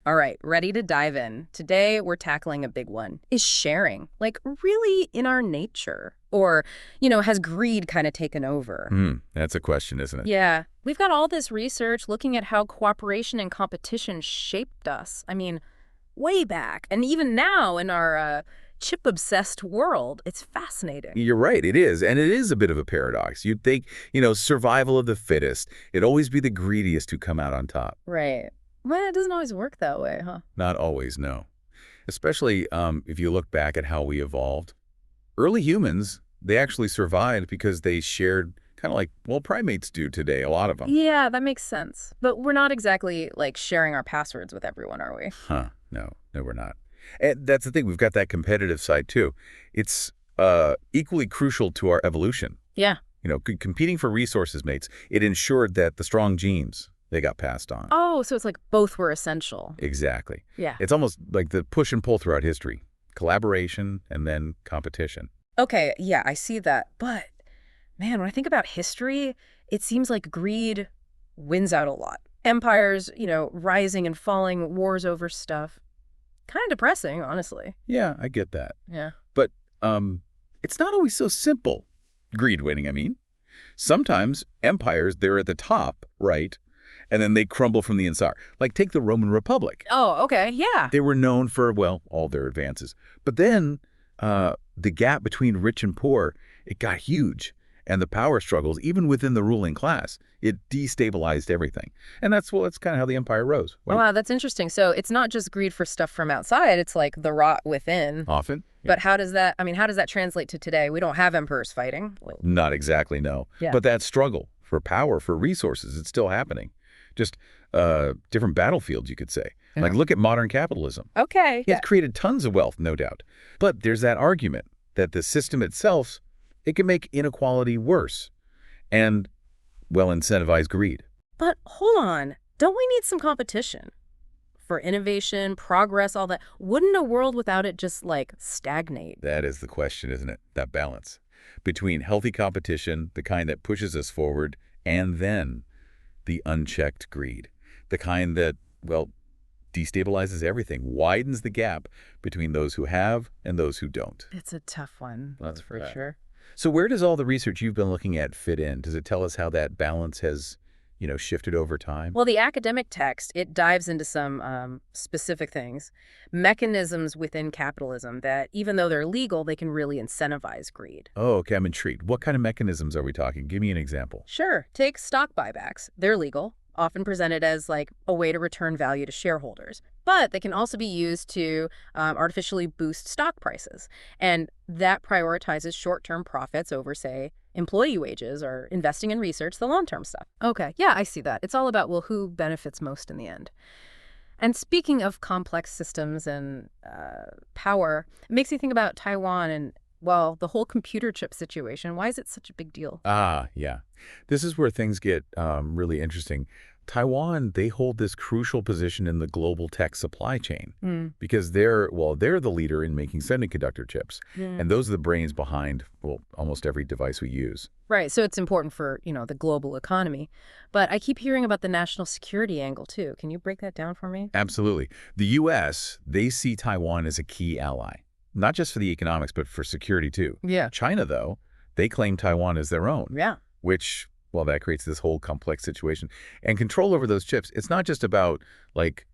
All right, ready to dive in. Today, we're tackling a big one. Is sharing, like, really in our nature? Or, has greed kind of taken over? That's a question, isn't it? Yeah. We've got all this research looking at how cooperation and competition shaped us. I mean, way back. And even now in our chip-obsessed world, it's fascinating. You're right, it is. And it is a bit of a paradox. You'd think, survival of the fittest. It'd always be the greediest who come out on top. Right. Well, it doesn't always work that way, huh? Not always, no. Especially if you look back at how we evolved. Early humans, they actually survived because they shared kind of like, primates do today, a lot of them. Yeah, that makes sense. But we're not exactly, like, sharing our passwords with everyone, are we? No, we're not. And that's the thing. We've got that competitive side, too. It's equally crucial to our evolution. Yeah. Competing for resources, mates, it ensured that the strong genes, they got passed on. Oh, so it's like both were essential. Exactly. Yeah. It's almost like the push and pull throughout history. Collaboration and then competition. Okay, yeah, I see that. But, man, when I think about history, it seems like greed wins out a lot. Empires, rising and falling, wars over stuff. Kind of depressing, honestly. Yeah, I get that. Yeah. But it's not always so simple. Greed winning, I mean. Sometimes empires, they're at the top, right? And then they crumble from the inside. Like, take the Roman Republic. Oh, okay, yeah. They were known for, all their advances. But then the gap between rich and poor, it got huge. And the power struggles, even within the ruling class, it destabilized everything. And that's kind of how the empire rose. Wow, that's interesting. So it's not just greed for stuff from outside, it's like the rot within. Often. Yeah. But how does that translate to today? We don't have emperors fighting. Not exactly, no. Yeah. But that struggle for power, for resources, it's still happening. Just different battlefields, you could say. Yeah. Like, look at modern capitalism. Okay. It's created tons of wealth, no doubt. But there's that argument that the system itself, it can make inequality worse and, incentivize greed. But hold on. Don't we need some competition? For innovation, progress, all that. Wouldn't a world without it just, stagnate? That is the question, isn't it? That balance between healthy competition, the kind that pushes us forward, and then the unchecked greed, the kind that, destabilizes everything, widens the gap between those who have and those who don't. It's a tough one, that's for sure. So where does all the research you've been looking at fit in? Does it tell us how that balance has, shifted over time? Well, the academic text, it dives into some specific things, mechanisms within capitalism that, even though they're legal, they can really incentivize greed. Oh, okay, I'm intrigued. What kind of mechanisms are we talking? Give me an example. Sure. Take stock buybacks. They're legal, often presented as a way to return value to shareholders. But they can also be used to artificially boost stock prices. And that prioritizes short-term profits over, say, employee wages or investing in research, the long-term stuff. Okay, yeah, I see that. It's all about, who benefits most in the end. And speaking of complex systems and power, it makes me think about Taiwan and, the whole computer chip situation. Why is it such a big deal? Yeah. This is where things get really interesting. Taiwan, they hold this crucial position in the global tech supply chain because they're the leader in making semiconductor chips. And those are the brains behind, almost every device we use. Right. So it's important for, the global economy. But I keep hearing about the national security angle, too. Can you break that down for me? Absolutely. The U.S., they see Taiwan as a key ally, not just for the economics, but for security, too. Yeah. China, though, they claim Taiwan as their own. Yeah. Which, that creates this whole complex situation. And control over those chips, it's not just about,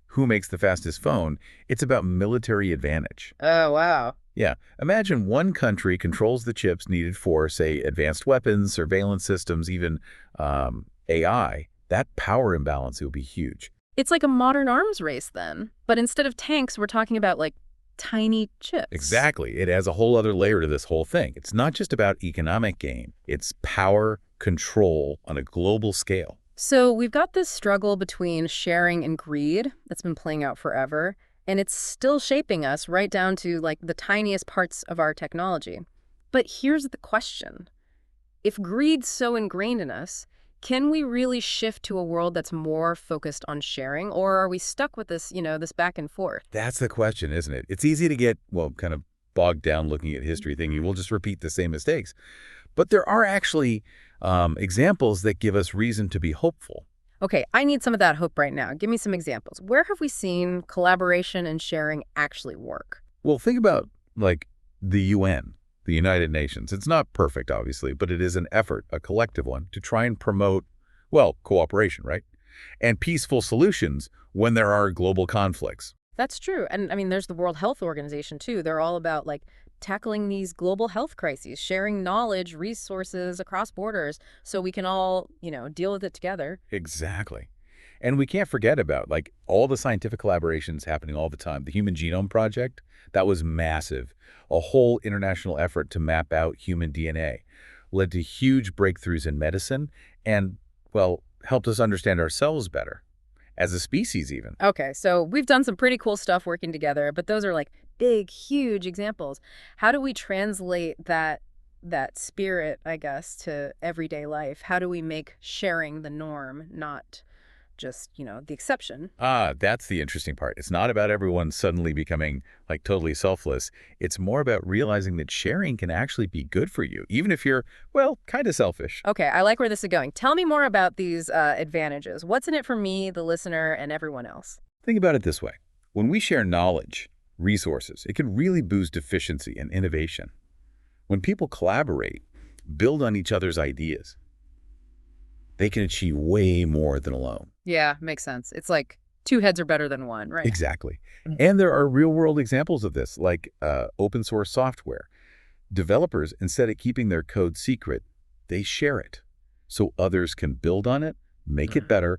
who makes the fastest phone. It's about military advantage. Oh, wow. Yeah. Imagine one country controls the chips needed for, say, advanced weapons, surveillance systems, even AI. That power imbalance will be huge. It's like a modern arms race, then. But instead of tanks, we're talking about, tiny chips. Exactly. It adds a whole other layer to this whole thing. It's not just about economic gain. It's power control on a global scale. So we've got this struggle between sharing and greed that's been playing out forever, and it's still shaping us right down to the tiniest parts of our technology. But here's the question. If greed's so ingrained in us, can we really shift to a world that's more focused on sharing, or are we stuck with this, this back and forth? That's the question, isn't it? It's easy to get, kind of bogged down looking at history, thinking we'll just repeat the same mistakes. But there are actually examples that give us reason to be hopeful. Okay, I need some of that hope right now. Give me some examples. Where have we seen collaboration and sharing actually work? Well, think about, like, the UN, the United Nations. It's not perfect, obviously, but it is an effort, a collective one, to try and promote, well, cooperation, right? And peaceful solutions when there are global conflicts. That's true. And I mean, there's the World Health Organization, too. They're all about like tackling these global health crises, sharing knowledge, resources across borders so we can all, deal with it together. Exactly. And we can't forget about, like, all the scientific collaborations happening all the time. The Human Genome Project, that was massive. A whole international effort to map out human DNA led to huge breakthroughs in medicine and, well, helped us understand ourselves better, as a species even. Okay, so we've done some pretty cool stuff working together, but those are like big, huge examples. How do we translate that spirit, I guess, to everyday life? How do we make sharing the norm, not just, the exception? Ah, that's the interesting part. It's not about everyone suddenly becoming, like, totally selfless. It's more about realizing that sharing can actually be good for you, even if you're, well, kind of selfish. Okay, I like where this is going. Tell me more about these advantages. What's in it for me, the listener, and everyone else? Think about it this way. When we share knowledge, resources, it can really boost efficiency and innovation. When people collaborate, build on each other's ideas, they can achieve way more than alone. Yeah, makes sense. It's like two heads are better than one, right? Exactly. And there are real-world examples of this, like open source software. Developers, instead of keeping their code secret, they share it so others can build on it, make it better,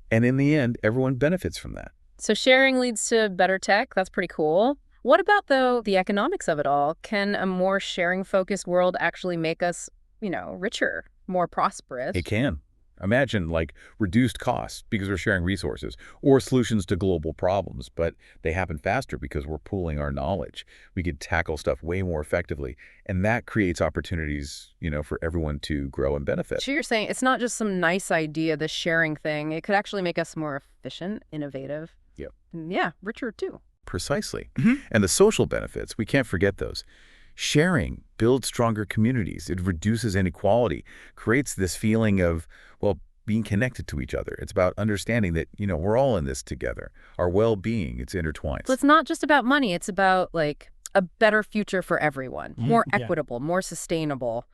and in the end, everyone benefits from that. So sharing leads to better tech. That's pretty cool. What about, though, the economics of it all? Can a more sharing-focused world actually make us, richer, more prosperous? It can. Imagine, like, reduced costs because we're sharing resources, or solutions to global problems, but they happen faster because we're pooling our knowledge. We could tackle stuff way more effectively, and that creates opportunities, for everyone to grow and benefit. So you're saying it's not just some nice idea, the sharing thing. It could actually make us more efficient, innovative. Yep. And yeah, richer, too. Precisely. And the social benefits, we can't forget those. Sharing builds stronger communities. It reduces inequality, creates this feeling of, well, being connected to each other. It's about understanding that, we're all in this together. Our well-being, it's intertwined. So it's not just about money. It's about, like, a better future for everyone, more equitable, more sustainable.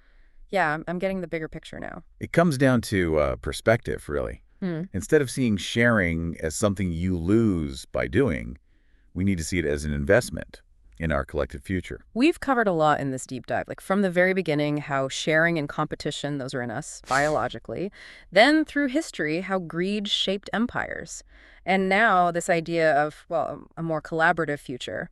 Yeah, I'm getting the bigger picture now. It comes down to perspective, really. Instead of seeing sharing as something you lose by doing, we need to see it as an investment in our collective future. We've covered a lot in this deep dive, like from the very beginning, how sharing and competition, those are in us biologically, then through history, how greed shaped empires, and now this idea of, well, a more collaborative future.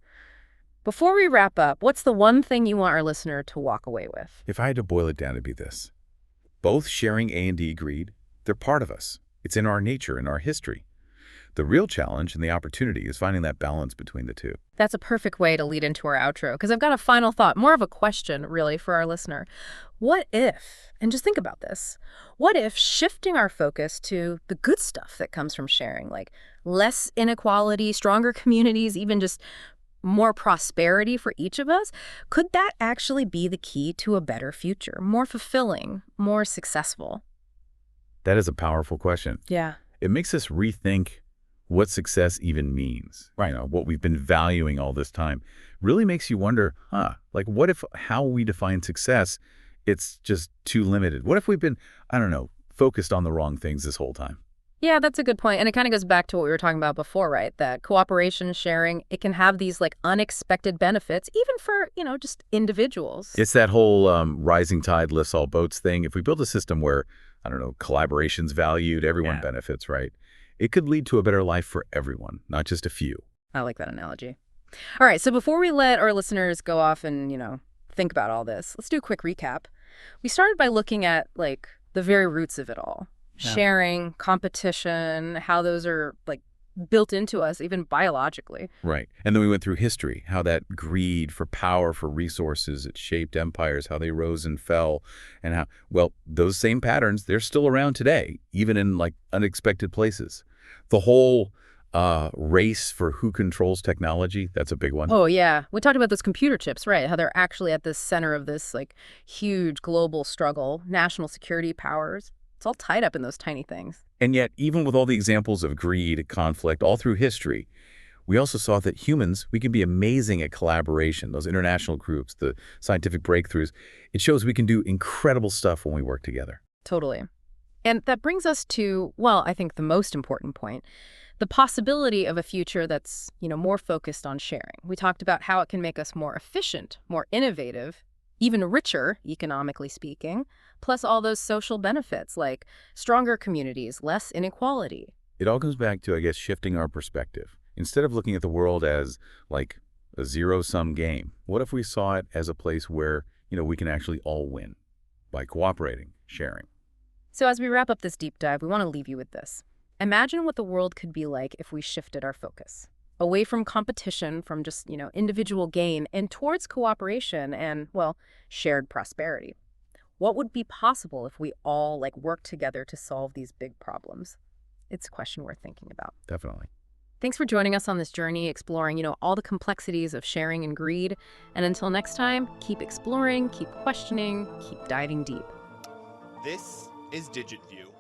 Before we wrap up, what's the one thing you want our listener to walk away with? If I had to boil it down, it'd be this. Both sharing and greed, they're part of us. It's in our nature, in our history. The real challenge and the opportunity is finding that balance between the two. That's a perfect way to lead into our outro, because I've got a final thought, more of a question, really, for our listener. What if, and just think about this, what if shifting our focus to the good stuff that comes from sharing, like less inequality, stronger communities, even just more prosperity for each of us, could that actually be the key to a better future, more fulfilling, more successful? That is a powerful question. Yeah. It makes us rethink what success even means. Right. What we've been valuing all this time really makes you wonder, like, what if how we define success, it's just too limited? What if we've been, focused on the wrong things this whole time? Yeah, that's a good point. And it kind of goes back to what we were talking about before, right? That cooperation, sharing, it can have these like unexpected benefits, even for, just individuals. It's that whole rising tide lifts all boats thing. If we build a system where, collaboration's valued, everyone benefits, right? It could lead to a better life for everyone, not just a few. I like that analogy. All right, so before we let our listeners go off and, think about all this, let's do a quick recap. We started by looking at, like, the very roots of it all. Sharing, competition, how those are, like, built into us, even biologically. Right. And then we went through history, how that greed for power, for resources, it shaped empires, how they rose and fell, and how, well, those same patterns, they're still around today, even in, like, unexpected places. The whole race for who controls technology, that's a big one. Oh, yeah. We talked about those computer chips, right? How they're actually at the center of this, like, huge global struggle, national security powers. It's all tied up in those tiny things. And yet, even with all the examples of greed, conflict, all through history, we also saw that humans, we can be amazing at collaboration, those international groups, the scientific breakthroughs. It shows we can do incredible stuff when we work together. Totally. And that brings us to, well, I think the most important point, the possibility of a future that's, more focused on sharing. We talked about how it can make us more efficient, more innovative, even richer, economically speaking, plus all those social benefits like stronger communities, less inequality. It all comes back to, I guess, shifting our perspective. Instead of looking at the world as like a zero-sum game, what if we saw it as a place where, we can actually all win by cooperating, sharing? So as we wrap up this deep dive, we want to leave you with this. Imagine what the world could be like if we shifted our focus away from competition, from just, individual gain, and towards cooperation and, well, shared prosperity. What would be possible if we all, work together to solve these big problems? It's a question worth thinking about. Definitely. Thanks for joining us on this journey, exploring, all the complexities of sharing and greed. And until next time, keep exploring, keep questioning, keep diving deep. This is DigitView.